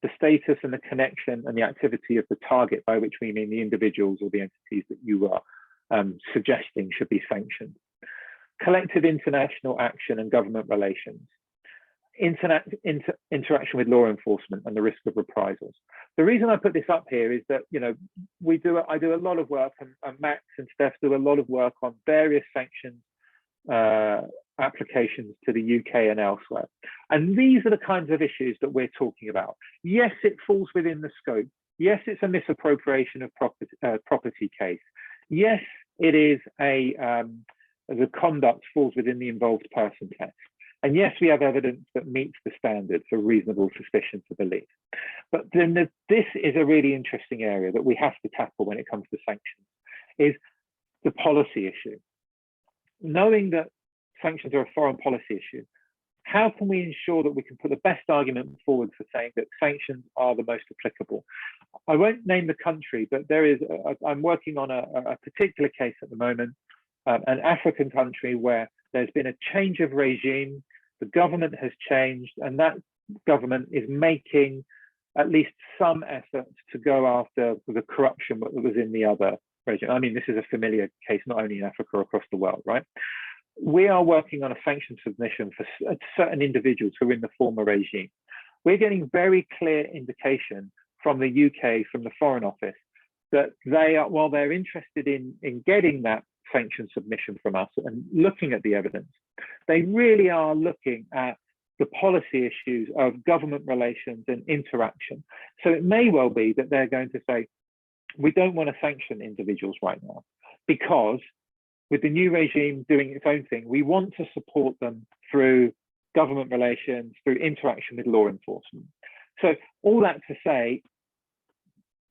S1: The status and the connection and the activity of the target, by which we mean the individuals or the entities that you are suggesting should be sanctioned. Collective international action and government relations. Interaction with law enforcement and the risk of reprisals. The reason I put this up here is that, you know, I do a lot of work, and Max and Steph do a lot of work on various sanctions applications to the UK and elsewhere. And these are the kinds of issues that we're talking about. Yes, it falls within the scope. Yes, it's a misappropriation of property case. Yes, it is the conduct falls within the involved person test. And yes, we have evidence that meets the standard for reasonable suspicion to believe. But then this is a really interesting area that we have to tackle when it comes to sanctions, is the policy issue. Knowing that sanctions are a foreign policy issue, how can we ensure that we can put the best argument forward for saying that sanctions are the most applicable? I won't name the country, but I'm working on a particular case at the moment, an African country where there's been a change of regime, the government has changed, and that government is making at least some efforts to go after the corruption that was in the other regime. I mean, this is a familiar case, not only in Africa, across the world, right? We are working on a sanction submission for certain individuals who are in the former regime. We're getting very clear indication from the UK, from the Foreign Office, that they are, while they're interested in getting that sanction submission from us and looking at the evidence, they really are looking at the policy issues of government relations and interaction. So it may well be that they're going to say, we don't want to sanction individuals right now, because with the new regime doing its own thing, we want to support them through government relations, through interaction with law enforcement. So all that to say,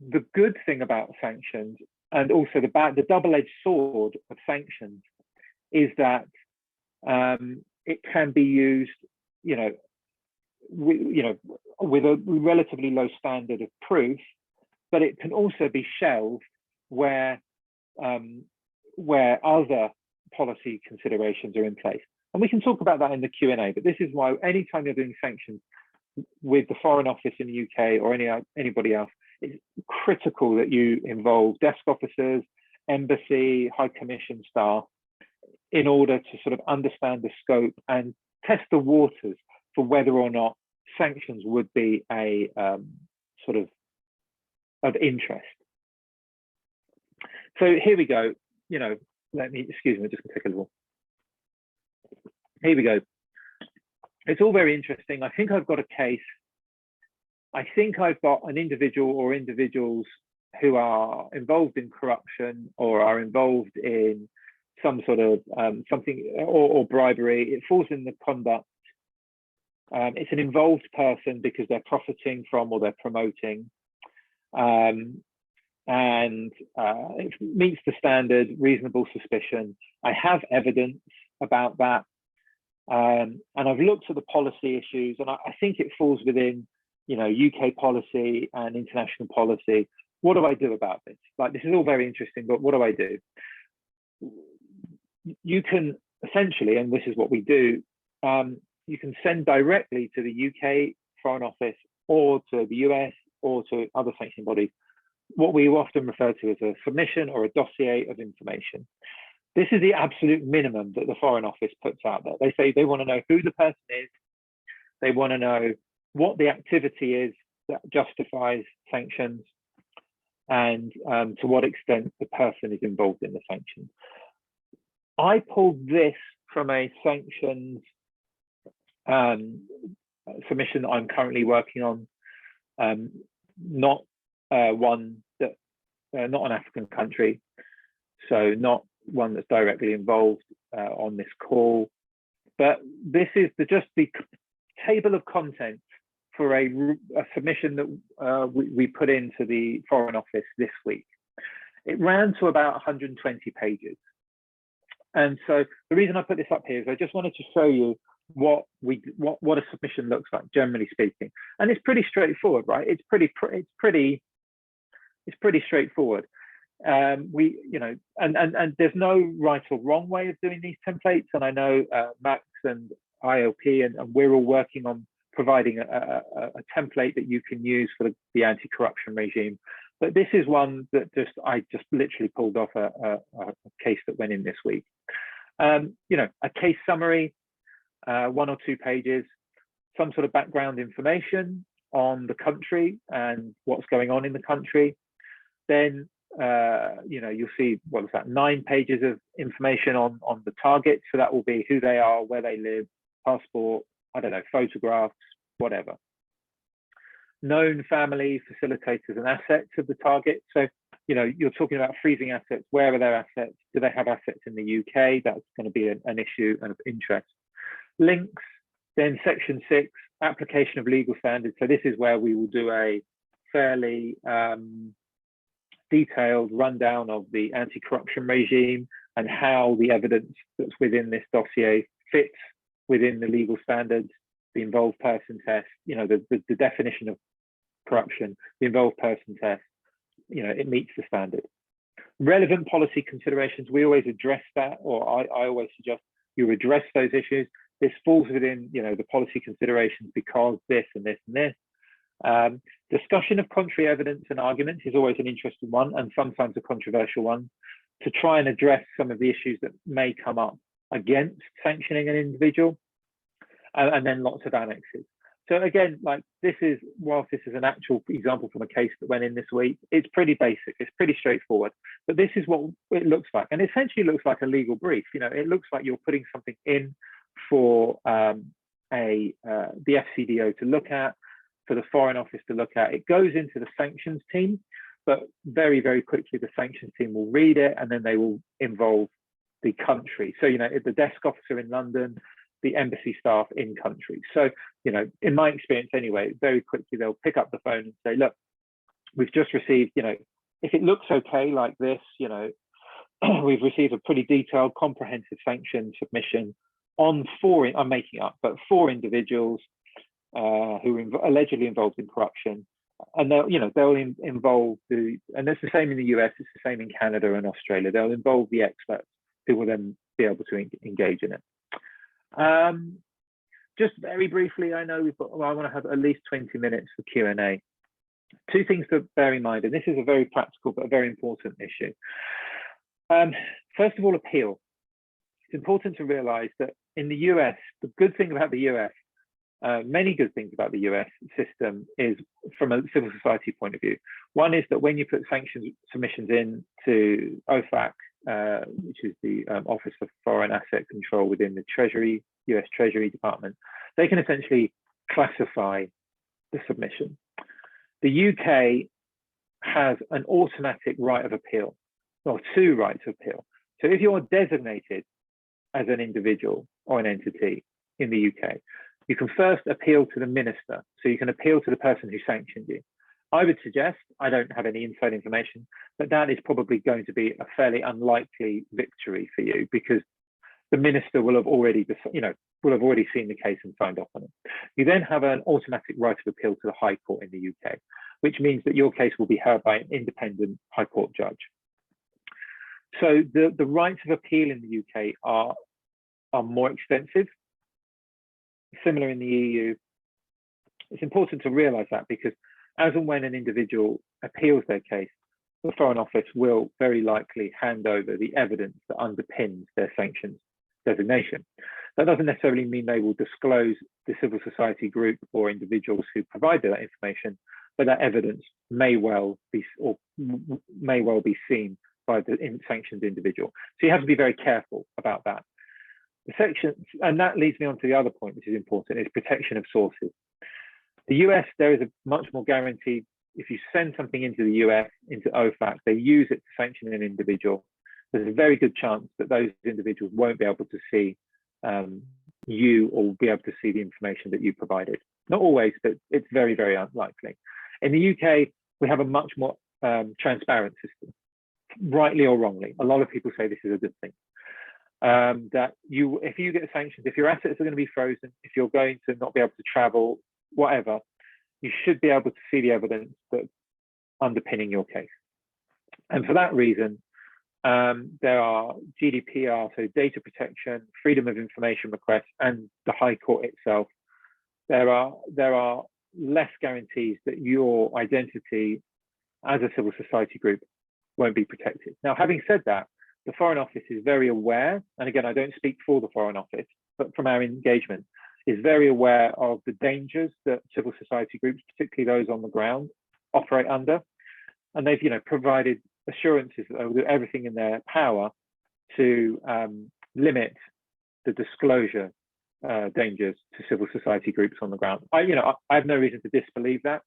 S1: the good thing about sanctions, and also the double-edged sword of sanctions, is that it can be used, with a relatively low standard of proof, but it can also be shelved where other policy considerations are in place. And we can talk about that in the Q&A, but this is why anytime you're doing sanctions with the Foreign Office in the UK or anybody else, it's critical that you involve desk officers, embassy, high commission staff, in order to sort of understand the scope and test the waters for whether or not sanctions would be a sort of interest. So here we go. Excuse me, just gonna take a little. Here we go. It's all very interesting. I think I've got a case. I think I've got an individual or individuals who are involved in corruption or are involved in some sort of something or bribery. It falls in the conduct. It's an involved person because they're profiting from or they're promoting. And it meets the standard, reasonable suspicion. I have evidence about that. And I've looked at the policy issues, and I think it falls within, UK policy and international policy. What do I do about this? Like, this is all very interesting, but what do I do? You can essentially, and this is what we do, you can send directly to the UK Foreign Office or to the US or to other sanctioning bodies what we often refer to as a submission or a dossier of information. This is the absolute minimum that the Foreign Office puts out there. They say they want to know who the person is. They want to know what the activity is that justifies sanctions, and to what extent the person is involved in the sanctions. I pulled this from a sanctions submission that I'm currently working on, not one that, not an African country, so not one that's directly involved on this call, but this is just the table of contents for a submission that we put into the Foreign Office this week. It ran to about 120 pages. And so the reason I put this up here is I just wanted to show you what a submission looks like, generally speaking. And it's pretty straightforward, right? It's pretty straightforward. And there's no right or wrong way of doing these templates. And I know Max and ILP and we're all working on providing a template that you can use for the anti-corruption regime. But this is one that I just literally pulled off a case that went in this week. You know, a case summary, 1 or 2 pages, some sort of background information on the country and what's going on in the country. Then, you know, you'll see, what is that, 9 pages of information on the target. So that will be who they are, where they live, passport, I don't know, photographs, whatever. Known family, facilitators and assets of the target. So, you know, you're talking about freezing assets. Where are their assets? Do they have assets in the UK? That's going to be an issue and of interest. Links, then section 6, application of legal standards. So this is where we will do a fairly detailed rundown of the anti-corruption regime and how the evidence that's within this dossier fits within the legal standards, the involved person test, you know, the definition of corruption, the involved person test, you know, it meets the standard. Relevant policy considerations, we always address that, or I always suggest you address those issues. This falls within, you know, the policy considerations because this and this and this. Discussion of contrary evidence and arguments is always an interesting one and sometimes a controversial one to try and address some of the issues that may come up against sanctioning an individual, and then lots of annexes. So again, like this is, whilst this is an actual example from a case that went in this week, it's pretty basic, it's pretty straightforward, but this is what it looks like. And essentially looks like a legal brief. You know, it looks like you're putting something in for the FCDO to look at, for the Foreign Office to look at. It goes into the sanctions team, but very, very quickly the sanctions team will read it and then they will involve the country. So, you know, the desk officer in London, the embassy staff in country. So, you know, in my experience anyway, very quickly they'll pick up the phone and say, look, we've just received, you know, if it looks okay like this, you know, we've received a pretty detailed, comprehensive sanction submission on 4, I'm making up, but 4 individuals who are allegedly involved in corruption. And they'll, you know, they'll involve the, and it's the same in the US, it's the same in Canada and Australia. They'll involve the experts who will then be able to engage in it. Just very briefly, I know we've got, well, I want to have at least 20 minutes for Q&A. 2 things to bear in mind, and this is a very practical but a very important issue. First of all, appeal. It's important to realize that in the US, the good thing about the US, many good things about the US system is from a civil society point of view. One is that when you put sanctions submissions in to OFAC, which is the Office of Foreign Asset Control within the Treasury, US Treasury Department, they can essentially classify the submission. The UK has an automatic right of appeal, or 2 rights of appeal. So if you're designated as an individual or an entity in the UK, you can first appeal to the minister. So you can appeal to the person who sanctioned you. I would suggest, I don't have any inside information, but that is probably going to be a fairly unlikely victory for you because the minister will have already, you know, will have already seen the case and signed off on it. You then have an automatic right of appeal to the High Court in the UK, which means that your case will be heard by an independent High Court judge. So the rights of appeal in the UK are more extensive. Similar in the EU. It's important to realize that because as and when an individual appeals their case, the Foreign Office will very likely hand over the evidence that underpins their sanctions designation. That doesn't necessarily mean they will disclose the civil society group or individuals who provided that information, but that evidence may well be seen by the sanctioned individual. So you have to be very careful about that. The section, and that leads me on to the other point, which is important, is protection of sources. The US, there is a much more guaranteed, if you send something into the US, into OFAC, they use it to sanction an individual, there's a very good chance that those individuals won't be able to see you or be able to see the information that you provided. Not always, but it's very, very unlikely. In the UK, we have a much more transparent system, rightly or wrongly. A lot of people say this is a good thing. That if you get sanctions, if your assets are going to be frozen, if you're going to not be able to travel, whatever, you should be able to see the evidence that's underpinning your case. And for that reason, there are GDPR, so data protection, freedom of information requests, and the High Court itself. There are less guarantees that your identity as a civil society group won't be protected. Now, having said that, the Foreign Office is very aware, and again, I don't speak for the Foreign Office, but from our engagement, is very aware of the dangers that civil society groups, particularly those on the ground, operate under. And they've provided assurances that they'll do everything in their power to limit the disclosure dangers to civil society groups on the ground. I have no reason to disbelieve that.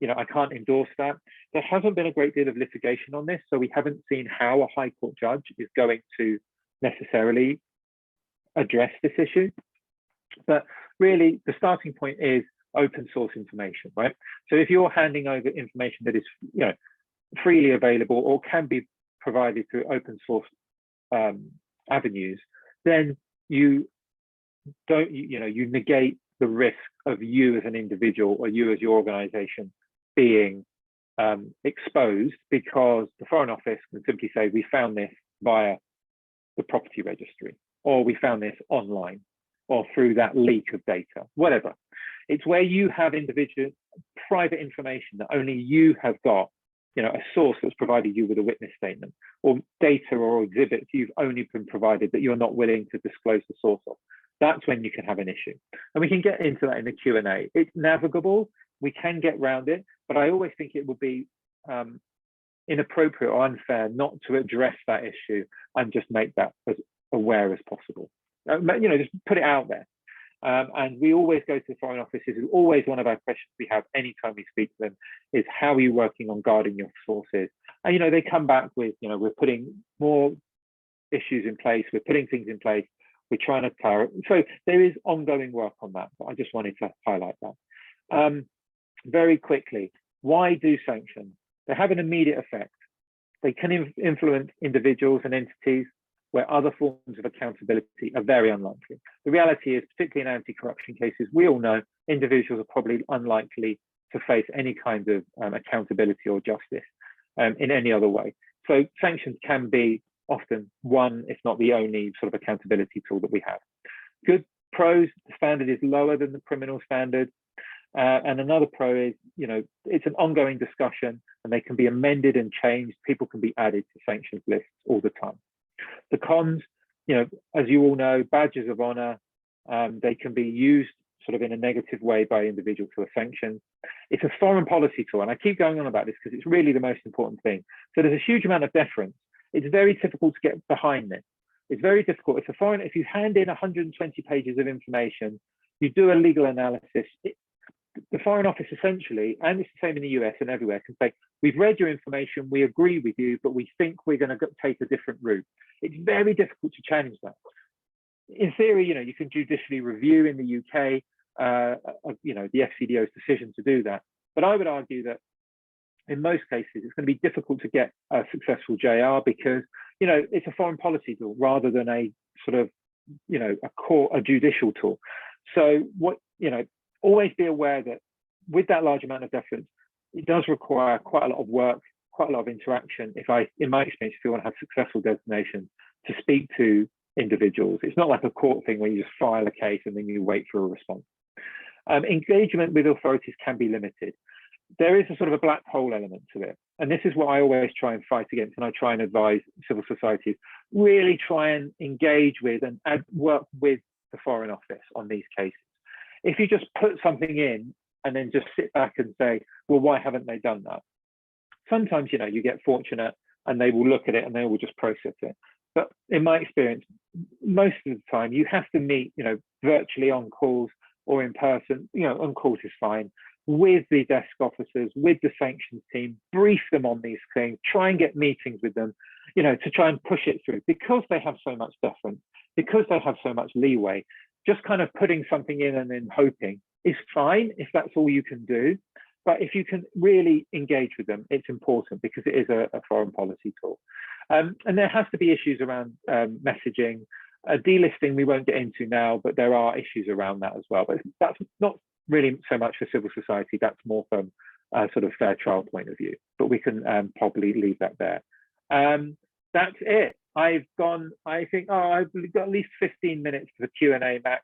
S1: I can't endorse that. There hasn't been a great deal of litigation on this, so we haven't seen how a High Court judge is going to necessarily address this issue. But really, the starting point is open source information, right? So if you're handing over information that is, freely available or can be provided through open source avenues, then you negate the risk of you as an individual or you as your organization being exposed, because the Foreign Office can simply say, we found this via the property registry, or we found this online, or through that leak of data, whatever. It's where you have individual private information that only you have got, a source that's provided you with a witness statement, or data or exhibits you've only been provided that you're not willing to disclose the source of. That's when you can have an issue. And we can get into that in the Q&A. It's navigable, we can get around it, but I always think it would be inappropriate or unfair not to address that issue and just make that as aware as possible. Just put it out there. And we always go to the Foreign Office. This is always one of our questions we have anytime we speak to them, is how are you working on guarding your sources? And they come back with, we're putting more issues in place, we're putting things in place, we're trying to clarify. So there is ongoing work on that, but I just wanted to highlight that. Very quickly, why do sanctions? They have an immediate effect. They can influence individuals and entities where other forms of accountability are very unlikely. The reality is, particularly in anti-corruption cases, we all know individuals are probably unlikely to face any kind of accountability or justice in any other way. So sanctions can be often one, if not the only, sort of accountability tool that we have. Good pros, the standard is lower than the criminal standard. And another pro is, it's an ongoing discussion and they can be amended and changed. People can be added to sanctions lists all the time. The cons, as you all know, badges of honor, they can be used sort of in a negative way by individuals who are sanctioned. It's a foreign policy tool, and I keep going on about this because it's really the most important thing. So there's a huge amount of deference. It's very difficult to get behind this. It's very difficult. If you hand in 120 pages of information, you do a legal analysis, the Foreign Office essentially, and it's the same in the US and everywhere, can say, we've read your information, we agree with you, but we think we're going to take a different route. It's very difficult to challenge that. In theory, you can judicially review in the UK, the FCDO's decision to do that. But I would argue that in most cases, it's going to be difficult to get a successful JR because, it's a foreign policy tool rather than a sort of, a judicial tool. So always be aware that with that large amount of deference, it does require quite a lot of work, quite a lot of interaction. In my experience, if you want to have successful designations, to speak to individuals. It's not like a court thing where you just file a case and then you wait for a response. Engagement with authorities can be limited. There is a sort of a black hole element to it. And this is what I always try and fight against, and I try and advise civil societies, really try and engage with and work with the Foreign Office on these cases. If you just put something in and then just sit back and say, well, why haven't they done that? Sometimes, you get fortunate and they will look at it and they will just process it. But in my experience, most of the time you have to meet, virtually on calls or in person, on calls is fine, with the desk officers, with the sanctions team, brief them on these things, try and get meetings with them, to try and push it through, because they have so much deference, because they have so much leeway. Just kind of putting something in and then hoping is fine if that's all you can do. But if you can really engage with them, it's important because it is a foreign policy tool. And there has to be issues around messaging. Delisting we won't get into now, but there are issues around that as well. But that's not really so much for civil society. That's more from a sort of fair trial point of view. But we can probably leave that there. That's it. I've got at least 15 minutes for the Q&A, Max.